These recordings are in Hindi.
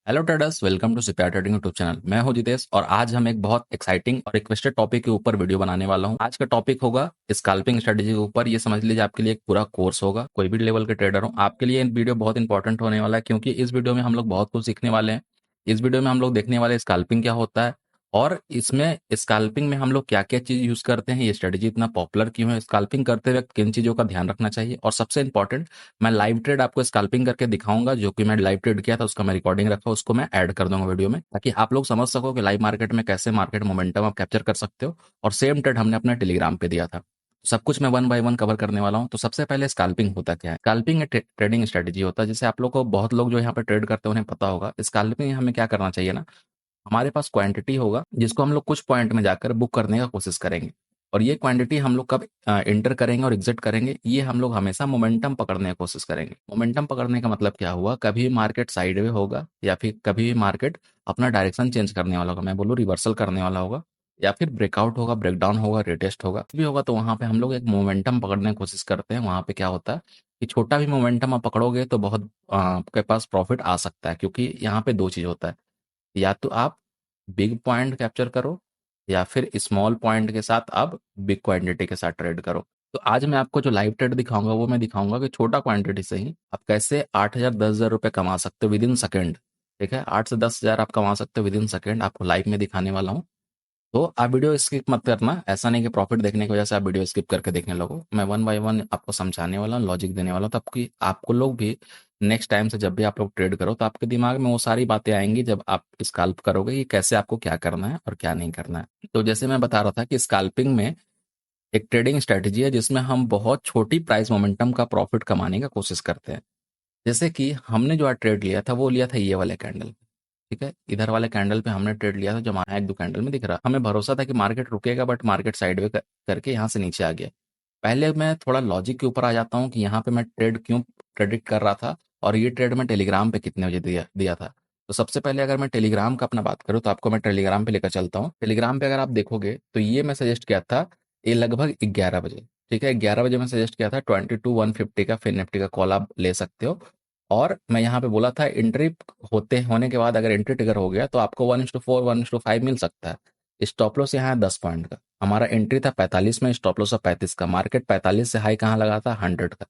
हेलो ट्रेडर्स, वेलकम टू सिप्यार ट्रेडिंग यूट्यूब चैनल। मैं हूं जितेश और आज हम एक बहुत एक्साइटिंग और रिक्वेस्टेड टॉपिक के ऊपर वीडियो बनाने वाला हूं। आज का टॉपिक होगा स्कैल्पिंग स्ट्रेटजी के ऊपर। ये समझ लीजिए आपके लिए एक पूरा कोर्स होगा। कोई भी लेवल के ट्रेडर हो, आपके लिए वीडियो बहुत इंपॉर्टेंट होने वाला है, क्योंकि इस वीडियो में हम लोग बहुत कुछ सीखने वाले हैं। इस वीडियो में हम लोग देखने वाले स्कैल्पिंग क्या होता है और इसमें स्कैल्पिंग में हम लोग क्या क्या चीज यूज करते हैं, ये स्ट्रेटजी इतना पॉपुलर क्यों है, स्कैल्पिंग करते वक्त किन चीजों का ध्यान रखना चाहिए, और सबसे इंपॉर्टेंट, मैं लाइव ट्रेड आपको स्कैल्पिंग करके दिखाऊंगा। जो कि मैं लाइव ट्रेड किया था उसका मैं रिकॉर्डिंग रखा, उसको मैं ऐड कर दूंगा वीडियो में, ताकि आप लोग समझ सको कि लाइव मार्केट में कैसे मार्केट मोमेंटम आप कैप्चर कर सकते हो। और सेम ट्रेड हमने अपने टेलीग्राम पे दिया था। सब कुछ मैं वन बाय वन कवर करने वाला हूं। तो सबसे पहले स्कैल्पिंग होता क्या है? स्कैल्पिंग एक ट्रेडिंग स्ट्रेटजी होता है, जिसे आप लोग को, बहुत लोग जो यहाँ पे ट्रेड करते हैं उन्हें पता होगा। स्कैल्पिंग हमें क्या करना चाहिए ना, हमारे पास क्वांटिटी होगा जिसको हम लोग कुछ पॉइंट में जाकर बुक करने का कोशिश करेंगे। और ये क्वांटिटी हम लोग कब एंटर करेंगे और एग्जिट करेंगे, ये हम लोग हमेशा मोमेंटम पकड़ने की कोशिश करेंगे। मोमेंटम पकड़ने का मतलब क्या हुआ, कभी मार्केट साइडवे होगा या फिर कभी मार्केट अपना डायरेक्शन चेंज करने वाला होगा, मैं बोलूँ रिवर्सल करने वाला होगा, या फिर ब्रेकआउट होगा, ब्रेकडाउन होगा, रिटेस्ट होगा, कुछ भी होगा। तो वहां पे हम लोग एक मोमेंटम पकड़ने की कोशिश करते हैं। वहां पे क्या होता है कि छोटा भी मोमेंटम आप पकड़ोगे तो बहुत आपके पास प्रॉफिट आ सकता है, क्योंकि यहाँ पे दो चीज होता है। या तो आप बिग पॉइंट कैप्चर करो, या फिर स्मॉल पॉइंट के साथ आप बिग क्वांटिटी के साथ ट्रेड करो। तो आज मैं आपको जो लाइव ट्रेड दिखाऊंगा वो मैं दिखाऊंगा कि छोटा क्वांटिटी से ही आप कैसे 8,000 10,000 रुपये कमा सकते हो विद इन सेकेंड। ठीक है, 8 से 10 हजार आप कमा सकते हो विद इन सेकेंड, आपको लाइव में दिखाने वाला हूँ। तो आप वीडियो स्किप मत करना। ऐसा नहीं कि प्रॉफिट देखने की वजह से आप वीडियो स्किप करके देखने लगो। मैं वन बाय वन आपको समझाने वाला हूँ, लॉजिक देने वाला हूँ, तो आपकी आपको लोग भी नेक्स्ट टाइम से जब भी आप लोग ट्रेड करो तो आपके दिमाग में वो सारी बातें आएंगी जब आप स्कैल्प करोगे कि कैसे आपको क्या करना है और क्या नहीं करना है। तो जैसे मैं बता रहा था कि स्कैल्पिंग में एक ट्रेडिंग स्ट्रेटजी है जिसमें हम बहुत छोटी प्राइस मोमेंटम का प्रॉफिट कमाने का कोशिश करते हैं। जैसे कि हमने जो आज ट्रेड लिया था वो लिया था ये वाले कैंडल। ठीक है, इधर वाले कैंडल पे हमने ट्रेड लिया था, जो हमारा एक दो कैंडल में दिख रहा, हमें भरोसा था कि मार्केट रुकेगा, बट मार्केट साइडवे करके यहाँ से नीचे आ गया। पहले मैं थोड़ा लॉजिक के ऊपर आ जाता हूँ कि यहाँ पे मैं ट्रेड क्यों प्रेडिक्ट कर रहा था, और ये ट्रेड मैं टेलीग्राम पे कितने बजे दिया दिया था। तो सबसे पहले अगर मैं टेलीग्राम का अपना बात करूँ तो आपको मैं टेलीग्राम पे लेकर चलता हूँ। टेलीग्राम पे अगर आप देखोगे तो ये मैं सजेस्ट किया था, ये लगभग 11 बजे। ठीक है, 11 बजे मैं सजेस्ट किया था 22,150 का फिन निफ्टी का कॉल आप ले सकते हो। और मैं यहाँ पे बोला था एंट्री होते होने के बाद अगर एंट्री ट्रिगर हो गया तो आपको 1:4 1:5 मिल सकता है। स्टॉप लॉस यहाँ है 10 पॉइंट का। हमारा एंट्री था 45 में, स्टॉप लॉस था 35 का। मार्केट 45 से हाई कहाँ लगा था, 100 का।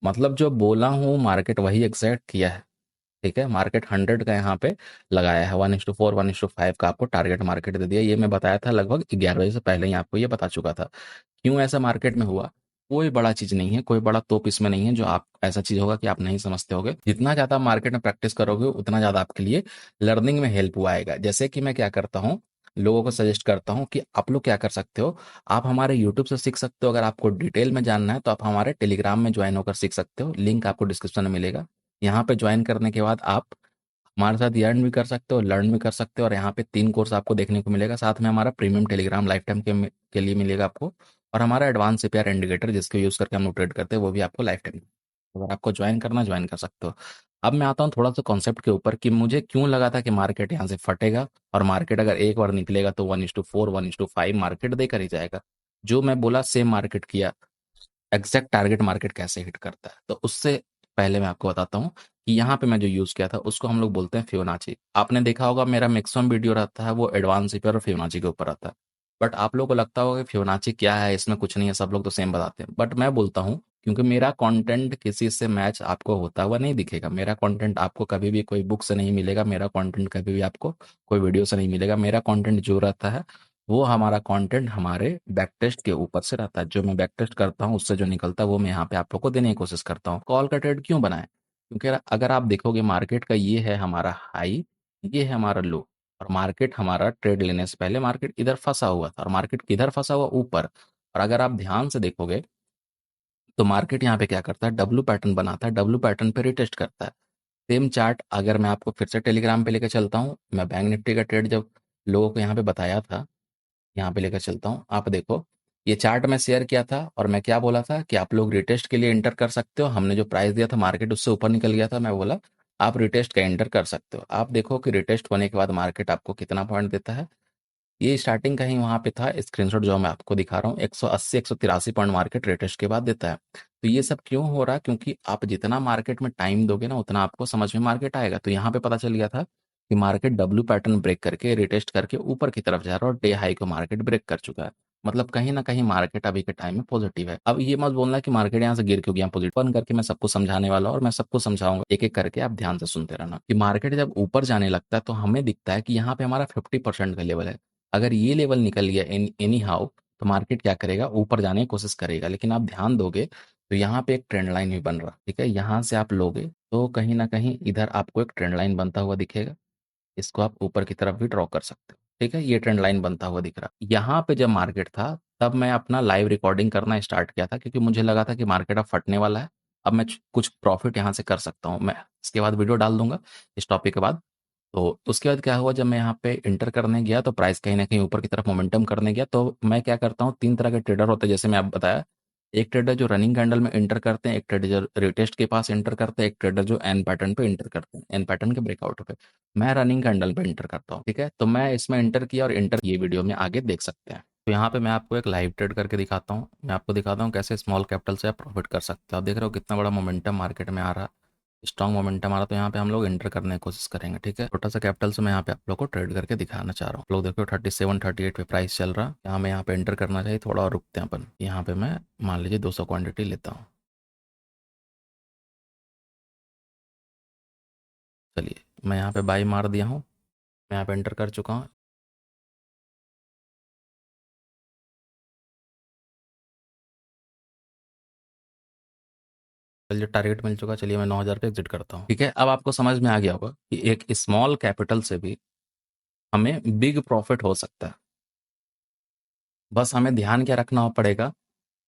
मतलब जो बोला हूँ मार्केट वही एग्जैक्ट किया है। ठीक है, मार्केट 100 का यहाँ पे लगाया है। 1:4 1:5 का आपको टारगेट मार्केट दे दिया। ये मैं बताया था लगभग 11 बजे से पहले ही, आपको ये बता चुका था। क्यों ऐसा मार्केट में हुआ, कोई बड़ा चीज नहीं है, कोई बड़ा तोप इसमें नहीं है जो आप ऐसा चीज होगा कि आप नहीं समझते होगे। जितना ज्यादा मार्केट में प्रैक्टिस करोगे उतना ज्यादा आपके लिए लर्निंग में हेल्प हुआ आएगा। जैसे कि मैं क्या करता हूँ, लोगों को सजेस्ट करता हूँ कि आप लोग क्या कर सकते हो, आप हमारे यूट्यूब से सीख सकते हो। अगर आपको डिटेल में जानना है तो आप हमारे टेलीग्राम में ज्वाइन होकर सीख सकते हो, लिंक आपको डिस्क्रिप्शन में मिलेगा। यहाँ पे ज्वाइन करने के बाद आप हमारे साथ अर्न भी कर सकते हो, लर्न भी कर सकते हो, और यहाँ पे 3 कोर्स आपको देखने को मिलेगा। साथ में हमारा प्रीमियम टेलीग्राम लाइफ टाइम के लिए मिलेगा आपको, और हमारा एडवांस सीपीआर इंडिकेटर जिसको यूज करके हम लोग ट्रेड करते हैं वो भी आपको लाइफ टाइम। अगर आपको ज्वाइन करना, ज्वाइन कर सकते हो। अब मैं आता हूँ थोड़ा सा कॉन्सेप्ट के ऊपर कि मुझे क्यों लगा था कि मार्केट यहाँ से फटेगा, और मार्केट अगर एक बार निकलेगा तो 1:4 1:5 मार्केट देकर ही जाएगा। जो मैं बोला सेम मार्केट किया। एग्जैक्ट टारगेट मार्केट कैसे हिट करता है, तो उससे पहले मैं आपको बताता हूँ कि यहाँ पे मैं जो यूज किया था उसको हम लोग बोलते हैं फिबोनाची। आपने देखा होगा मेरा मैक्सिमम वीडियो रहता है वो एडवांस सीपीआर और फिबोनाची के ऊपर रहता है। बट आप लोगों को लगता होगा कि फिबोनाची क्या है, इसमें कुछ नहीं है, सब लोग तो सेम बताते हैं। बट मैं बोलता हूँ क्योंकि मेरा कंटेंट किसी से मैच आपको होता हुआ नहीं दिखेगा। मेरा कंटेंट आपको कभी भी कोई बुक से नहीं मिलेगा, मेरा कंटेंट कभी भी आपको कोई वीडियो से नहीं मिलेगा। मेरा कंटेंट जो रहता है वो हमारा कंटेंट हमारे बैक टेस्ट के ऊपर से रहता है। जो मैं बैक टेस्ट करता हूँ उससे जो निकलता है वो मैं यहाँ पे आप लोग को देने की कोशिश करता हूँ। कॉल का ट्रेड क्यों बनाए, क्योंकि अगर आप देखोगे मार्केट का ये है हमारा हाई, ये है हमारा लो, और मार्केट हमारा ट्रेड लेने से पहले मार्केट इधर फंसा हुआ था, और मार्केट किधर फंसा हुआ, ऊपर। और अगर आप ध्यान से देखोगे तो मार्केट यहाँ पे क्या करता है, डब्लू पैटर्न बनाता है, डब्लू पैटर्न पे रिटेस्ट करता है। सेम चार्ट अगर मैं आपको फिर से टेलीग्राम पे लेकर चलता हूँ, मैं बैंक निफ्टी का ट्रेड जब लोगों को यहाँ पे बताया था, यहाँ पे लेकर चलता हूँ, आप देखो। ये चार्ट मैं शेयर किया था और मैं क्या बोला था कि आप लोग रिटेस्ट के लिए एंटर कर सकते हो। हमने जो प्राइस दिया था मार्केट उससे ऊपर निकल गया था, मैं बोला आप रिटेस्ट का एंटर कर सकते हो। आप देखो कि रिटेस्ट होने के बाद मार्केट आपको कितना पॉइंट देता है। ये स्टार्टिंग का ही वहां पे था, स्क्रीनशॉट जो मैं आपको दिखा रहा हूँ, 180 183 पॉइंट मार्केट रिटेस्ट के बाद देता है। तो ये सब क्यों हो रहा है, क्योंकि आप जितना मार्केट में टाइम दोगे ना उतना आपको समझ में मार्केट आएगा। तो यहाँ पे पता चल गया था कि मार्केट डब्ल्यू पैटर्न ब्रेक करके रिटेस्ट करके ऊपर की तरफ जा रहा है और डे हाई को मार्केट ब्रेक कर चुका है। मतलब कहीं न कहीं मार्केट अभी के टाइम में पॉजिटिव है। अब ये मत बोलना कि मार्केट यहाँ से गिर क्यों गया पॉजिटिव बन करके मैं सबको समझाने वाला हूँ और मैं सबको समझाऊँगा। एक-एक करके आप ध्यान से सुनते रहना कि मार्केट जब ऊपर जाने लगता है तो हमें दिखता है कि यहाँ पे हमारा 50% का लेवल है। अगर ये लेवल निकल गया एनी हाउ तो मार्केट क्या करेगा ऊपर जाने की कोशिश करेगा। लेकिन आप ध्यान दोगे तो यहाँ पे एक ट्रेंड लाइन भी बन रहा है, ठीक है? यहाँ से आप लोगे तो कहीं न कहीं इधर आपको एक ट्रेंड लाइन बनता हुआ दिखेगा। इसको आप ऊपर की तरफ भी ड्रॉ कर सकते हो, ठीक है? ये ट्रेंड लाइन बनता हुआ दिख रहा है। यहाँ पे जब मार्केट था, तब मैं अपना लाइव रिकॉर्डिंग करना स्टार्ट किया था क्योंकि मुझे लगा था कि मार्केट अब फटने वाला है। अब मैं कुछ प्रॉफिट यहाँ से कर सकता हूँ। मैं इसके बाद वीडियो डाल दूँगा इस टॉपिक के बाद। तो उसके बाद क्या हुआ जब मैं यहाँ पे एंटर करने गया तो प्राइस कहीं न कहीं ऊपर की तरफ मोमेंटम करने गया तो मैं क्या करता हूँ 3 तरह के ट्रेडर होते हैं जैसे मैं आपको बताया। एक ट्रेडर जो रनिंग कैंडल में एंटर करते हैं, एक ट्रेडर जो रिटेस्ट के पास एंटर करते हैं, एक ट्रेडर जो एन पैटर्न पे एंटर करते हैं, एन पैटर्न के ब्रेकआउट पे। मैं रनिंग कैंडल पे एंटर करता हूँ, ठीक है? तो मैं इसमें एंटर किया और एंटर ये वीडियो में आगे देख सकते हैं। तो यहाँ पे मैं आपको एक लाइव ट्रेड करके दिखाता हूँ। मैं आपको दिखाता हूँ कैसे स्मॉल कैपिटल से आप प्रॉफिट कर सकते हो। आप देख रहे हो कितना बड़ा मोमेंटम मार्केट में आ रहा है। स्ट्रॉन्ग मोमेंटम आ रहा तो यहाँ पे हम लोग एंटर करने की कोशिश करेंगे, ठीक है? छोटा सा कैपिटल से मैं यहाँ पे आप लोग को ट्रेड करके दिखाना चाह रहा हूँ। आप लोग देखो 37-38 पे प्राइस चल रहा है। यहाँ मैं यहाँ पे एंटर करना चाहिए, थोड़ा और रुकते हैं अपन। यहाँ पे मैं मान लीजिए 200 क्वांटिटी लेता हूँ। चलिए मैं यहाँ पे बाई मार दिया हूँ। मैं यहाँ पे एंटर कर चुका हूँ। चलिए टारगेट मिल चुका, चलिए मैं 9,000 पे एग्जिट करता हूँ, ठीक है? अब आपको समझ में आ गया होगा कि एक स्मॉल कैपिटल से भी हमें बिग प्रॉफिट हो सकता है। बस हमें ध्यान क्या रखना पड़ेगा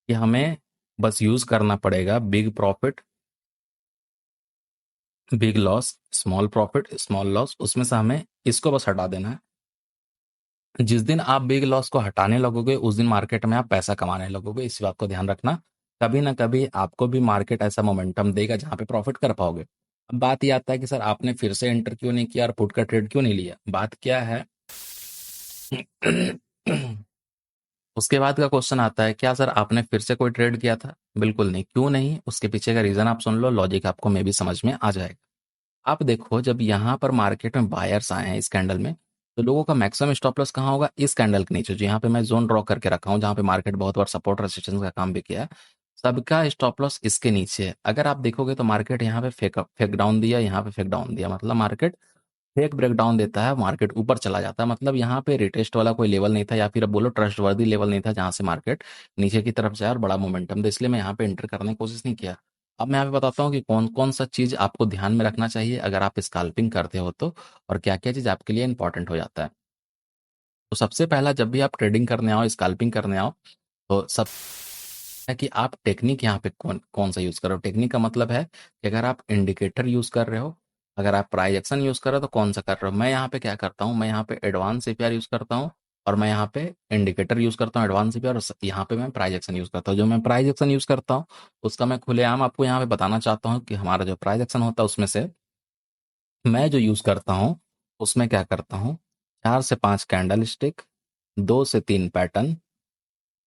कि हमें बस यूज करना पड़ेगा big profit, big loss, small profit, small loss, उसमें से हमें इसको बस हटा देना है। जिस दिन आप बिग लॉस को हटाने लगोगे उस दिन मार्केट में आप पैसा कमाने लगोगे। इस बात को ध्यान रखना। कभी ना कभी आपको भी मार्केट ऐसा मोमेंटम देगा जहां पे प्रॉफिट कर पाओगे। अब बात ये आता है कि सर आपने फिर से एंटर क्यों नहीं किया और पुट का ट्रेड क्यों नहीं लिया? बात क्या है उसके बाद का क्वेश्चन आता है क्या सर आपने फिर से कोई ट्रेड किया था? बिल्कुल नहीं। क्यों नहीं? उसके पीछे का रीजन आप सुन लो, लॉजिक आपको मे भी समझ में आ जाएगा। आप देखो जब यहाँ पर मार्केट में बायर्स आए हैं इस कैंडल में तो लोगों का मैक्सिमम स्टॉप लॉस कहाँ होगा? इस कैंडल के नीचे जो यहाँ पे मैं जोन ड्रॉ करके रखा हूँ जहाँ पे मार्केट बहुत बार सपोर्ट रेजिस्टेंस का काम भी किया है। सबका स्टॉप लॉस इसके नीचे है। अगर आप देखोगे तो मार्केट यहाँ पे फेक फेक डाउन दिया, यहाँ पे फेक डाउन दिया, मतलब मार्केट फेक ब्रेकडाउन देता है, मार्केट ऊपर चला जाता है। मतलब यहाँ पे रिटेस्ट वाला कोई लेवल नहीं था या फिर अब बोलो ट्रस्ट वर्दी लेवल नहीं था जहां से मार्केट नीचे की तरफ जाए और बड़ा मोमेंटम दे, इसलिए मैं यहाँ पे एंटर करने की कोशिश नहीं किया। अब मैं यहाँ पे बताता हूँ कि कौन कौन सा चीज आपको ध्यान में रखना चाहिए अगर आप स्कैल्पिंग करते हो तो, और क्या क्या चीज आपके लिए इंपॉर्टेंट हो जाता है। तो सबसे पहला जब भी आप ट्रेडिंग करने आओ, स्कैल्पिंग करने आओ, तो सब है कि आप टेक्निक यहाँ पे कौन कौन सा यूज कर रहे हो। टेक्निक का मतलब है कि अगर आप इंडिकेटर यूज कर रहे हो, अगर आप प्राइस एक्शन यूज कर रहे हो तो कौन सा कर रहे हो। मैं यहाँ पे क्या करता हूँ, मैं यहाँ पे एडवांस सीपीआर यूज करता हूँ और मैं यहाँ पे इंडिकेटर यूज करता हूँ एडवांस सीपीआर, और यहाँ पे मैं प्राइस एक्शन यूज करता हूँ। जो मैं प्राइस एक्शन यूज करता हूँ उसका मैं खुलेआम आपको यहाँ पे बताना चाहता हूँ कि हमारा जो प्राइस एक्शन होता है उसमें से मैं जो यूज करता हूँ उसमें क्या करता हूँ, 4 से 5 कैंडल स्टिक, 2 से 3 पैटर्न,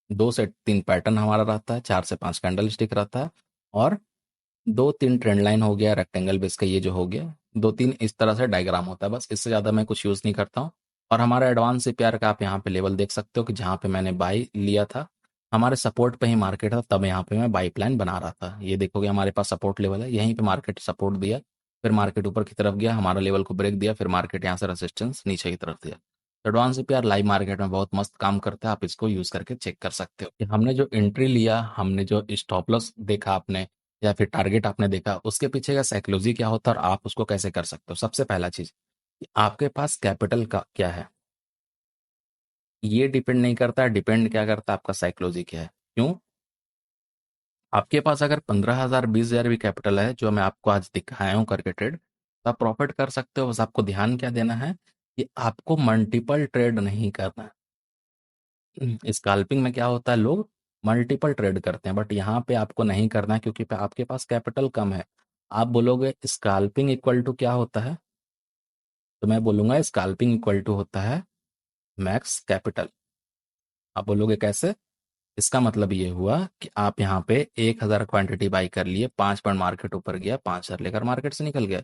2 से 3 पैटर्न हमारा रहता है, 4 से 5 कैंडल स्टिक रहता है, और 2-3 ट्रेंड लाइन हो गया, रेक्टेंगल बेस का ये जो हो गया, 2-3 इस तरह से डायग्राम होता है। बस इससे ज़्यादा मैं कुछ यूज़ नहीं करता हूँ। और हमारा एडवांस सीपीआर का आप यहाँ पे लेवल देख सकते हो कि जहाँ पे मैंने बाई लिया था, हमारे सपोर्ट पे ही मार्केट था, तब यहाँ पे मैं बाई प्लान बना रहा था। ये देखोगे हमारे पास सपोर्ट लेवल है, यहीं पे मार्केट सपोर्ट दिया, फिर मार्केट ऊपर की तरफ गया, हमारा लेवल को ब्रेक दिया, फिर मार्केट यहाँ से रेजिस्टेंस नीचे की तरफ दिया। एडवांस सीपीआर लाइव मार्केट में बहुत मस्त काम करता है, आप इसको यूज़ करके चेक कर सकते हो कि हमने जो एंट्री लिया, हमने जो स्टॉप लॉस देखा आपने या फिर टारगेट आपने देखा, उसके पीछे का साइकोलॉजी क्या होता है और आप उसको कैसे कर सकते हो। सबसे पहला चीज कि आपके पास कैपिटल का क्या है, ये डिपेंड नहीं करता। डिपेंड क्या करता है, आपका साइकोलॉजी क्या है। क्यों? आपके पास अगर 15,000 20,000 भी कैपिटल है जो मैं आपको आज दिखाया हूँ करके ट्रेड, तो आप प्रॉफिट कर सकते हो। बस आपको ध्यान क्या देना है कि आपको मल्टीपल ट्रेड नहीं करना है। स्कैल्पिंग में क्या होता है, लोग मल्टीपल ट्रेड करते हैं, बट यहाँ पे आपको नहीं करना है क्योंकि आपके पास कैपिटल कम है। आप बोलोगे स्कैल्पिंग इक्वल टू क्या होता है, तो मैं बोलूंगा स्कैल्पिंग इक्वल टू होता है मैक्स कैपिटल। आप बोलोगे कैसे? इसका मतलब ये हुआ कि आप यहाँ पे 1,000 क्वांटिटी बाई कर लिए, 5 पॉइंट मार्केट ऊपर गया, 5,000 लेकर मार्केट से निकल गए।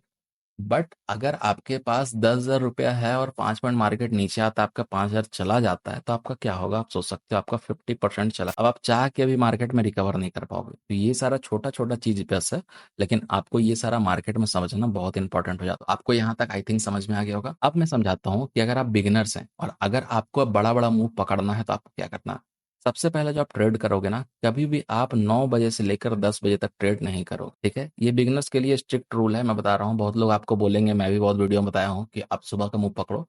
बट अगर आपके पास 10,000 रुपया है और 5 मिनट मार्केट नीचे आता है, आपका 5,000 चला जाता है, तो आपका क्या होगा? आप सोच सकते हो, आपका 50% चला। अब आप चाह के भी मार्केट में रिकवर नहीं कर पाओगे। तो ये सारा छोटा छोटा चीज बस है, लेकिन आपको ये सारा मार्केट में समझना बहुत इंपॉर्टेंट हो जाता है। आपको यहाँ तक आई थिंक समझ में आ गया होगा। अब मैं समझाता हूँ कि अगर आप बिगिनर्स हैं और अगर आपको बड़ा बड़ा मूव पकड़ना है, तो आपको क्या करना है। सबसे पहले जो आप ट्रेड करोगे ना, कभी भी आप 9 बजे से लेकर 10 बजे तक ट्रेड नहीं करोगे, ठीक है? ये बिगिनर्स के लिए स्ट्रिक्ट रूल है, मैं बता रहा हूँ। बहुत लोग आपको बोलेंगे, मैं भी बहुत वीडियो में बताया हूँ कि आप सुबह का मूव पकड़ो,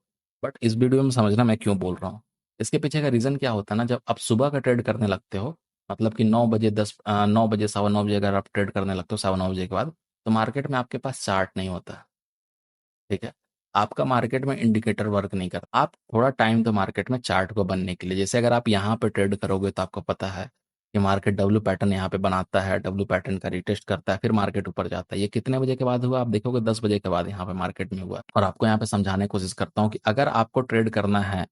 बट इस वीडियो में समझना मैं क्यों बोल रहा हूँ। इसके पीछे का रीजन क्या होता है ना, जब आप सुबह का ट्रेड करने लगते हो, मतलब कि 9 बजे 9 बजे 9:15 अगर आप ट्रेड करने लगते हो 9:15 के बाद, तो मार्केट में आपके पास चार्ट नहीं होता, ठीक है? आपका मार्केट में इंडिकेटर वर्क नहीं करता। आप थोड़ा टाइम दो मार्केट में चार्ट को बनने के लिए। जैसे अगर आप यहाँ पे ट्रेड करोगे, तो आपको पता है कि मार्केट डब्ल्यू पैटर्न यहाँ पे बनाता है, डब्ल्यू पैटर्न का रिटेस्ट करता है, फिर मार्केट ऊपर जाता है। ये कितने बजे के बाद हुआ? आप देखोगे 10 बजे के बाद यहाँ पे मार्केट में हुआ। और आपको यहाँ पे समझाने की कोशिश करता हूँ कि अगर आपको ट्रेड करना है,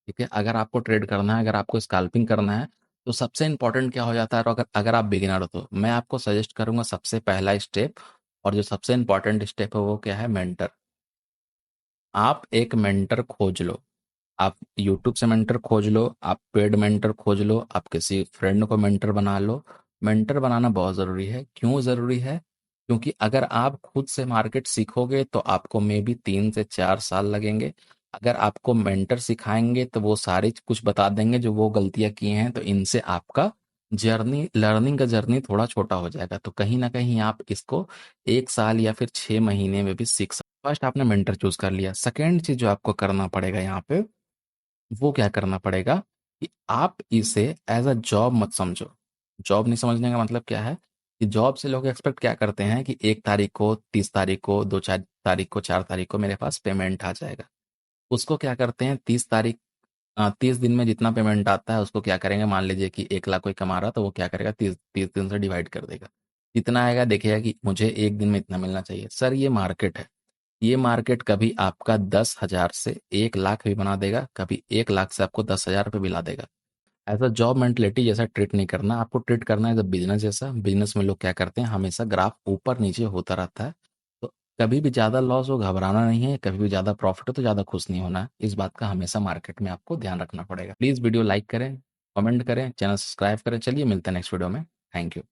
ठीक है, अगर आपको ट्रेड करना है, अगर आपको स्कैल्पिंग करना है, तो सबसे इंपॉर्टेंट क्या हो जाता है? और अगर अगर आप बिगिनर हो, तो मैं आपको सजेस्ट करूंगा सबसे पहला स्टेप, और जो सबसे इंपॉर्टेंट स्टेप है वो क्या है? मेंटर। आप एक मेंटर खोज लो। आप यूट्यूब से मेंटर खोज लो, आप पेड मेंटर खोज लो, आप किसी फ्रेंड को मेंटर बना लो। मेंटर बनाना बहुत ज़रूरी है। क्यों ज़रूरी है? क्योंकि अगर आप खुद से मार्केट सीखोगे, तो आपको मे बी 3 से 4 साल लगेंगे। अगर आपको मेंटर सिखाएंगे, तो वो सारी कुछ बता देंगे जो वो गलतियां किए हैं, तो इनसे आपका जर्नी, लर्निंग का जर्नी थोड़ा छोटा हो जाएगा। तो कहीं ना कहीं आप इसको 1 साल या फिर 6 महीने में भी सीख सकते। फर्स्ट आपने मेंटर चूज कर लिया। सेकेंड चीज जो आपको करना पड़ेगा यहाँ पे, वो क्या करना पड़ेगा कि आप इसे एज अ जॉब मत समझो। जॉब नहीं समझने का मतलब क्या है कि जॉब से लोग एक्सपेक्ट क्या करते हैं कि 1 तारीख को, 30 तारीख को, 2 4 तारीख को, 4 तारीख को मेरे पास पेमेंट आ जाएगा। उसको क्या करते हैं, 30 तारीख, 30 दिन में जितना पेमेंट आता है उसको क्या करेंगे, मान लीजिए कि 1 लाख कोई कमा रहा, तो वो क्या करेगा, 30 30 दिन से डिवाइड कर देगा। इतना आएगा, देखिएगा कि मुझे एक दिन में इतना मिलना चाहिए। सर, ये मार्केट है। ये मार्केट कभी आपका 10,000 से 1 लाख भी बना देगा, कभी 1 लाख से आपको 10,000 रुपये भी ला देगा। एज अ जॉब मेंटलिटी जैसा ट्रीट नहीं करना, आपको ट्रीट करना है एज अ बिजनेस जैसा। बिजनेस में लोग क्या करते हैं, हमेशा ग्राफ ऊपर नीचे होता रहता है। तो कभी भी ज़्यादा लॉस हो, घबराना नहीं है। कभी भी ज़्यादा प्रॉफिट हो, तो ज़्यादा खुश नहीं होना है। इस बात का हमेशा मार्केट में आपको ध्यान रखना पड़ेगा। प्लीज़ वीडियो लाइक करें, कमेंट करें, चैनल सब्सक्राइब करें। चलिए मिलते हैं नेक्स्ट वीडियो में। Thank you.